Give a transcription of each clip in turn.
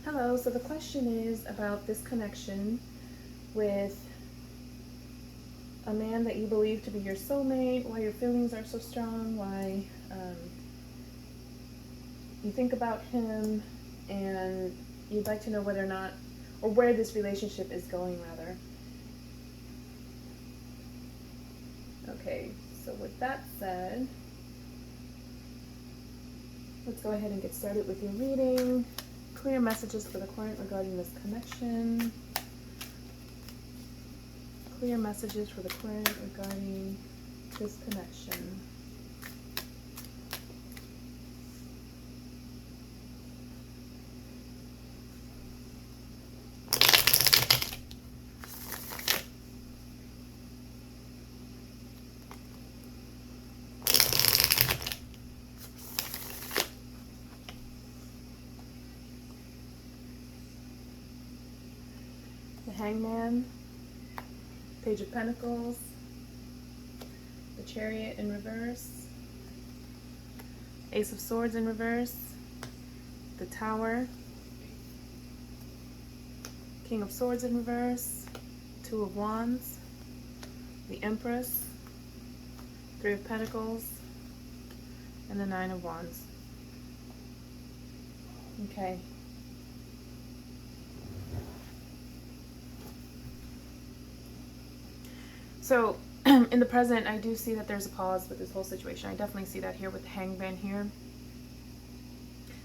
Hello, so the question is about this connection with a man that you believe to be your soulmate, why your feelings are so strong, why you think about him, and you'd like to know whether or not, or where this relationship is going, rather. Okay, so with that said, let's go ahead and get started with your reading. Clear messages for the client regarding this connection. Clear messages for the client regarding this connection. The Hangman, Page of Pentacles, the Chariot in reverse, Ace of Swords in reverse, the Tower, King of Swords in reverse, Two of Wands, the Empress, Three of Pentacles, and the Nine of Wands. Okay. So, in the present, I do see that there's a pause with this whole situation. I definitely see that here with the Hangman here.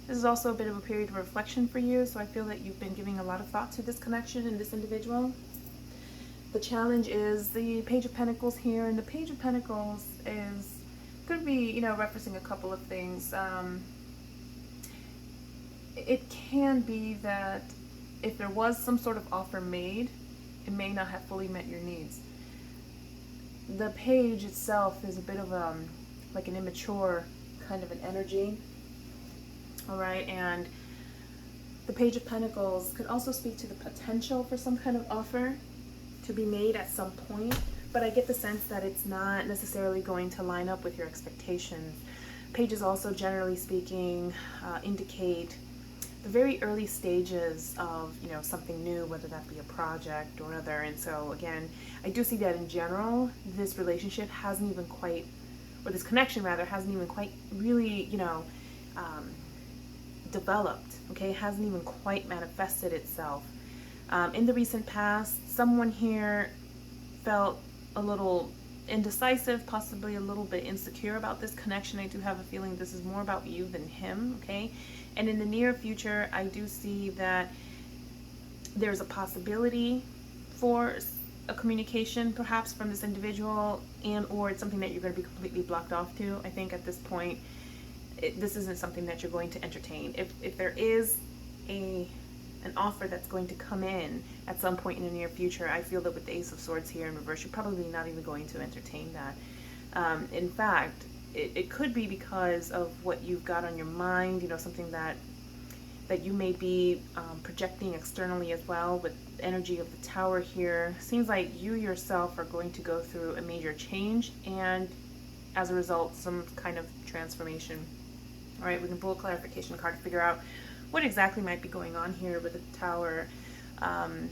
This is also a bit of a period of reflection for you, so I feel that you've been giving a lot of thought to this connection and this individual. The challenge is the Page of Pentacles here, and the Page of Pentacles is could be, referencing a couple of things. It can be that if there was some sort of offer made, it may not have fully met your needs. The page itself is a bit of like an immature kind of an energy. All right, and the Page of Pentacles could also speak to the potential for some kind of offer to be made at some point, but I get the sense that it's not necessarily going to line up with your expectations. Pages also, generally speaking, indicate the very early stages of something new, whether that be a project or other. And so again, I do see that in general this relationship hasn't even quite, or this connection rather, hasn't even quite really developed. Okay, it hasn't even quite manifested itself. In the recent past, someone here felt a little indecisive, possibly a little bit insecure about this connection. I do have a feeling this is more about you than him, okay? And in the near future, I do see that there's a possibility for a communication perhaps from this individual, and or it's something that you're going to be completely blocked off to. I think at this point, this isn't something that you're going to entertain. If there is an offer that's going to come in at some point in the near future, I feel that with the Ace of Swords here in reverse, you're probably not even going to entertain that. In fact, it could be because of what you've got on your mind, something that you may be projecting externally as well. With the energy of the Tower here, seems like you yourself are going to go through a major change, and as a result, some kind of transformation. All right, we can pull a clarification card to figure out what exactly might be going on here with the Tower. But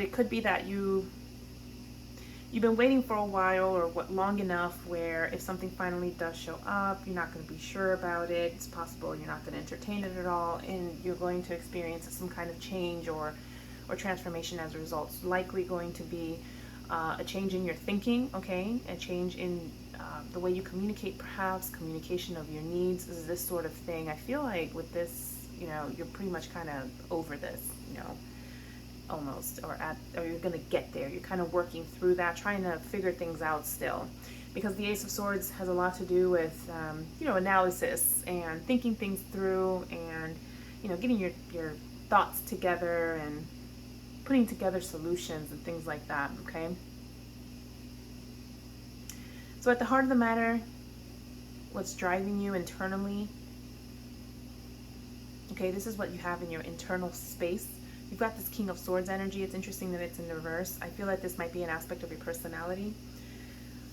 it could be that you've been waiting for a while, or long enough where if something finally does show up, you're not going to be sure about it. It's possible you're not going to entertain it at all, and you're going to experience some kind of change or transformation as a result. It's likely going to be a change in your thinking, okay? A change in the way you communicate, perhaps communication of your needs, is this sort of thing. I feel like with this, you're pretty much kind of over this, almost, or you're gonna get there. You're kind of working through that, trying to figure things out still, because the Ace of Swords has a lot to do with analysis and thinking things through, and getting your thoughts together and putting together solutions and things like that. Okay, so at the heart of the matter, what's driving you internally, okay, this is what you have in your internal space. You've got this King of Swords energy. It's interesting that it's in reverse. I feel like this might be an aspect of your personality.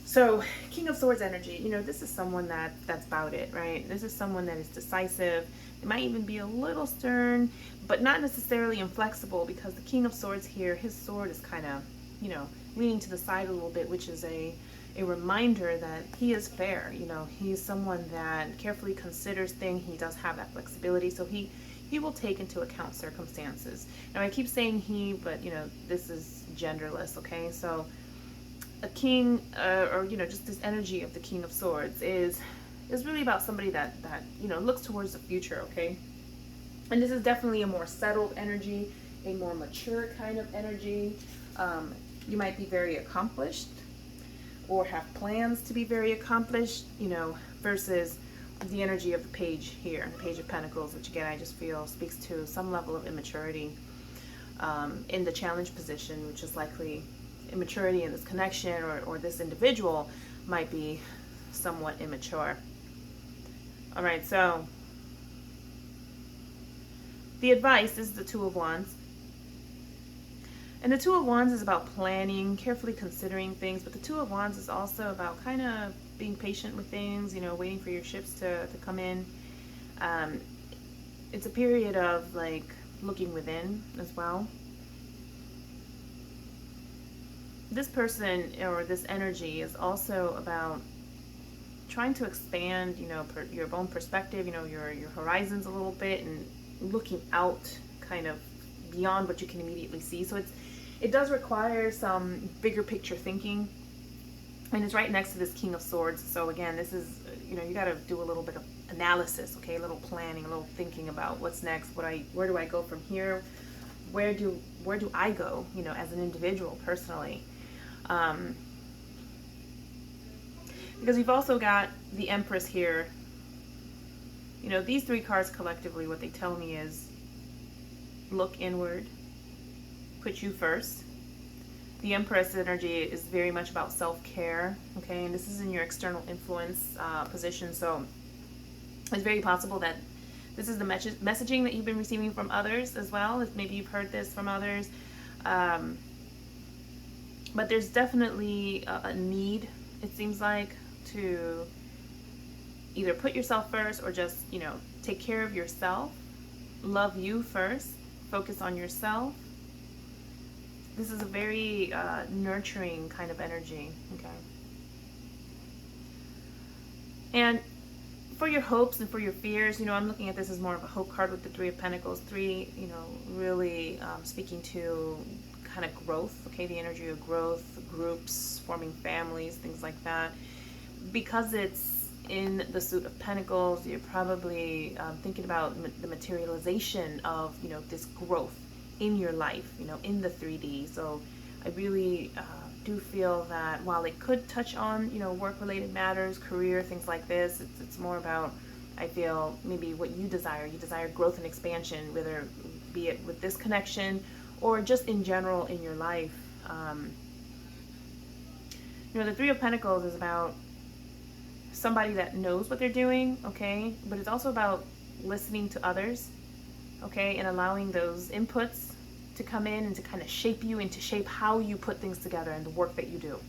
So, King of Swords energy, this is someone that's about it, right? This is someone that is decisive, It might even be a little stern, but not necessarily inflexible, because the King of Swords here, his sword is kind of, you know, leaning to the side a little bit, which is a reminder that he is fair. You know, he is someone that carefully considers things. He does have that flexibility, so he will take into account circumstances. Now, I keep saying he, but, you know, this is genderless, okay? So a king, or, you know, just this energy of the King of Swords is really about somebody that you know, looks towards the future, okay? And this is definitely a more settled energy, a more mature kind of energy. You might be very accomplished or have plans to be very accomplished, you know, versus the energy of the Page here, the Page of Pentacles, which again I just feel speaks to some level of immaturity in the challenge position, which is likely immaturity in this connection, or this individual might be somewhat immature. All right, so the advice is the Two of Wands. And the Two of Wands is about planning, carefully considering things, but the Two of Wands is also about kind of being patient with things, you know, waiting for your ships to come in. It's a period of like looking within as well. This person or this energy is also about trying to expand, you know, your own perspective, you know, your horizons a little bit, and looking out kind of beyond what you can immediately see. So it does require some bigger picture thinking, and it's right next to this King of Swords. So again, this is, you know, you got to do a little bit of analysis, okay, a little planning, a little thinking about what's next. Where do I go from here? Where do I go, you know, as an individual personally? Because we've also got the Empress here. You know, these three cards collectively, what they tell me is look inward, put you first. The Empress energy is very much about self-care, okay? And this is in your external influence position, so it's very possible that this is the messaging that you've been receiving from others as well. If maybe you've heard this from others. But there's definitely a need, it seems like, to either put yourself first or just, you know, take care of yourself, love you first, focus on yourself. This is a very nurturing kind of energy, okay? And for your hopes and for your fears, you know, I'm looking at this as more of a hope card with the Three of Pentacles. Three, you know, really speaking to kind of growth, okay? The energy of growth, groups, forming families, things like that. Because it's in the Suit of Pentacles, you're probably thinking about the materialization of, you know, this growth in your life, you know, in the 3D. So I really do feel that while it could touch on, you know, work-related matters, career, things like this, it's more about, I feel, maybe what you desire. You desire growth and expansion, whether be it with this connection or just in general in your life. You know, the Three of Pentacles is about somebody that knows what they're doing, okay? But it's also about listening to others, okay? And allowing those inputs to come in and to kind of shape you and to shape how you put things together and the work that you do,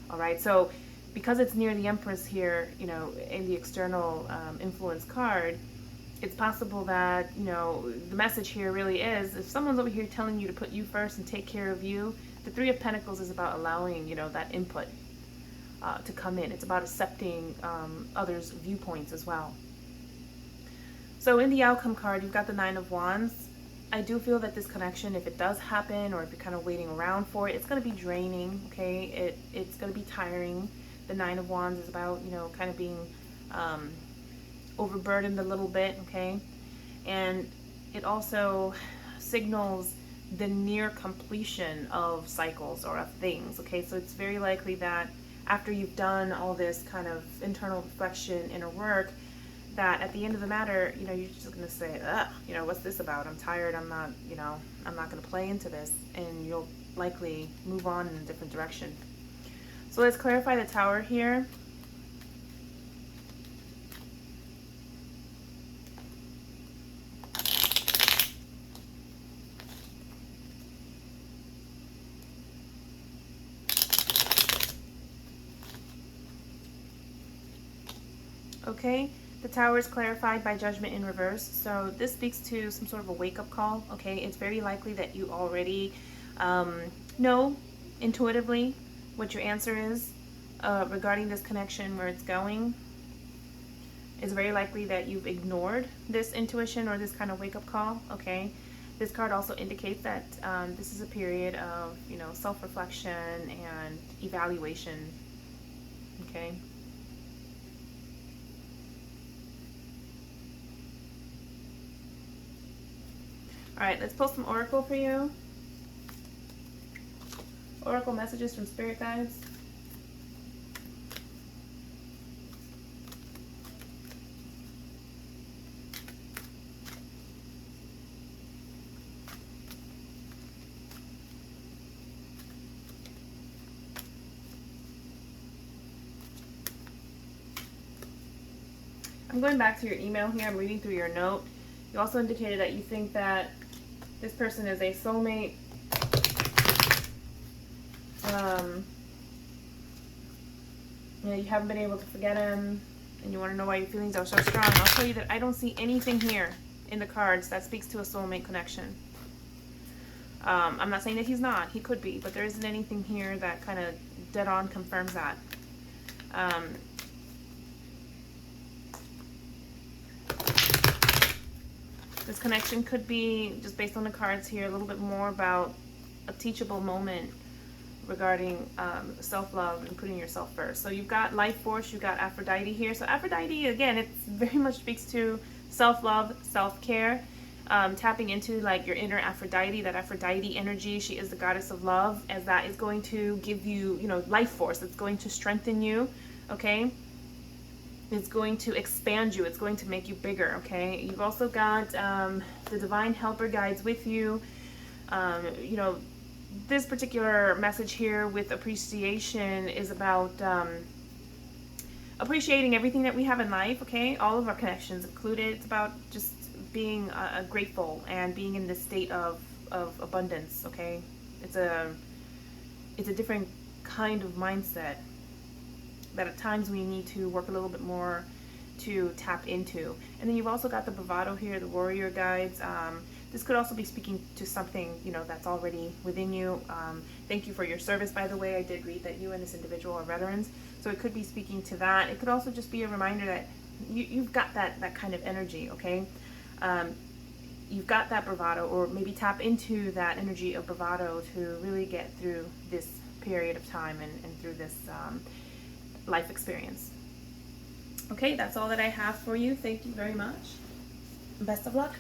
all right? So because it's near the Empress here, you know, in the external influence card, it's possible that, you know, the message here really is, if someone's over here telling you to put you first and take care of you, the Three of Pentacles is about allowing, you know, that input to come in. It's about accepting others' viewpoints as well. So in the outcome card, you've got the Nine of Wands. I do feel that this connection, if it does happen, or if you're kind of waiting around for it, it's going to be draining, okay? It's going to be tiring. The Nine of Wands is about, you know, kind of being overburdened a little bit, okay? And it also signals the near completion of cycles or of things, okay? So it's very likely that after you've done all this kind of internal reflection, inner work, that at the end of the matter, you know, you're just going to say, ugh, you know, what's this about? I'm tired. I'm not, you know, I'm not going to play into this. And you'll likely move on in a different direction. So let's clarify the Tower here. Okay, The Tower is clarified by Judgment in reverse. So this speaks to some sort of a wake-up call, okay? It's very likely that you already know intuitively what your answer is regarding this connection, where it's going. It's very likely that you've ignored this intuition or this kind of wake-up call, okay? This card also indicates that this is a period of, you know, self-reflection and evaluation, okay? All right, let's pull some oracle for you. Oracle messages from spirit guides. I'm going back to your email here. I'm reading through your note. You also indicated that you think that this person is a soulmate. You know, you haven't been able to forget him, and you want to know why your feelings are so strong. I'll tell you that I don't see anything here in the cards that speaks to a soulmate connection. I'm not saying that he's not. He could be, but there isn't anything here that kind of dead on confirms that. This connection could be, just based on the cards here, a little bit more about a teachable moment regarding self-love and putting yourself first. So you've got life force, you've got Aphrodite here. So Aphrodite, again, it very much speaks to self-love, self-care, tapping into like your inner Aphrodite, that Aphrodite energy. She is the goddess of love, as that is going to give you, you know, life force. It's going to strengthen you, okay? It's going to expand you. It's going to make you bigger, okay? You've also got the divine helper guides with you. You know, this particular message here with appreciation is about appreciating everything that we have in life, okay? All of our connections included. It's about just being grateful and being in this state of abundance, okay? It's a different kind of mindset that at times we need to work a little bit more to tap into. And then you've also got the bravado here, the warrior guides. This could also be speaking to something, you know, that's already within you. Thank you for your service, by the way. I did read that you and this individual are veterans. So it could be speaking to that. It could also just be a reminder that you've got that kind of energy, okay? You've got that bravado, or maybe tap into that energy of bravado to really get through this period of time and through this life experience. Okay, that's all that I have for you. Thank you very much. Best of luck.